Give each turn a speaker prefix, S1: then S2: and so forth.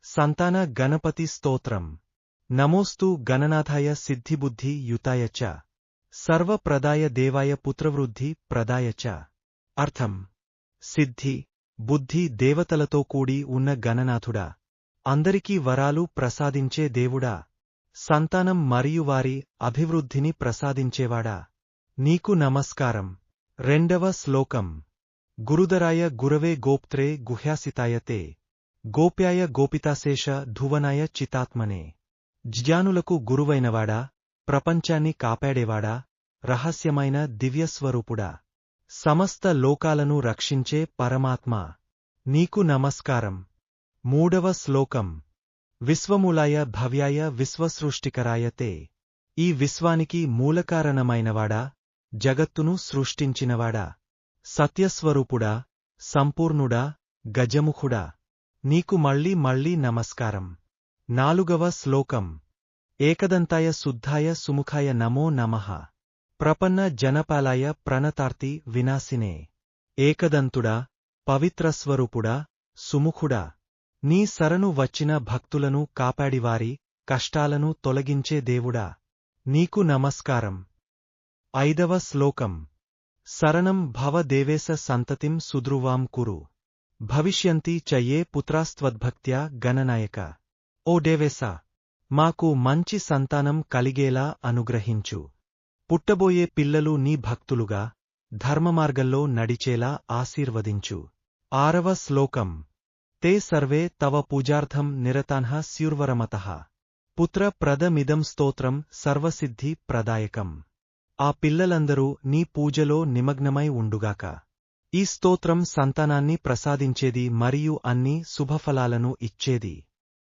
S1: సంతాన గణపతి స్తోత్రం. నమోస్తు గణనాథాయ సిద్ధిబుద్ధి యుతాయ చ సర్వప్రదాయ దేవాయ పుత్రవృద్ధి ప్రదాయ చ. అర్థం: సిద్ధి, బుద్ధి దేవతలతో కూడి ఉన్న గణనాథుడా, అందరికీ వరాలు ప్రసాదించే దేవుడా, సంతానం మరియు వారి అభివృద్ధిని ప్రసాదించేవాడా, నీకు నమస్కారం. రెండవ శ్లోకం. గురుదరాయ గురవే గోప్త్రే గుహ్యాసితాయ తే గోప్యాయ గోపితాశేష ధువనాయ చితాత్మనే. జ్ఞానులకు గురువైనవాడా, ప్రపంచాన్ని కాపాడేవాడా, రహస్యమైన దివ్యస్వరూపుడా, సమస్త లోకాలను రక్షించే పరమాత్మా, నీకు నమస్కారం. మూడవ శ్లోకం. విశ్వమూలాయ భవ్యాయ విశ్వసృష్టికరాయ తే. ఈ విశ్వానికి మూలకారణమైనవాడా, జగత్తును సృష్టించినవాడా, సత్యస్వరూపుడా, సంపూర్ణుడా, గజముఖుడా, నీకు మళ్ళీ మళ్ళీ నమస్కారం. నాలుగవ శ్లోకం. ఏకదంతాయ శుద్ధాయ సుముఖాయ నమో నమః. ప్రపన్న జనపాలాయ ప్రణతార్తి వినాశినే. ఏకదంతుడా, పవిత్రస్వరూపుడా, సుముఖుడా, నీ శరణు వచ్చిన భక్తులను కాపాడివారి కష్టాలను తొలగించే దేవుడా, నీకు నమస్కారం. ఐదవ శ్లోకం. శరణం భవ దేవేశ సంతతిం సుధ్రువాం కురు భవిష్యంతి చ యే పుత్రాస్త్వద్భక్త్యా గణనాయక. ఓ దేవేశా, మాకు మంచి సంతానం కలిగేలా అనుగ్రహించు. పుట్టబోయే పిల్లలు నీ భక్తులుగా ధర్మమార్గంలో నడిచేలా ఆశీర్వదించు. ఆరవ శ్లోకం. తే సర్వే తవ పూజార్థం నిరతాన్ః స్యుర్వరమతః పుత్ర ప్రదమిదం స్తోత్రం సర్వసిద్ధి ప్రదాయకం. ఆ పిల్లలందరూ నీ పూజలో నిమగ్నమై ఉండుగాక. ఈ స్తోత్రం సంతానాన్ని ప్రసాదించేది మరియు అన్ని శుభఫలాలను ఇచ్చేది.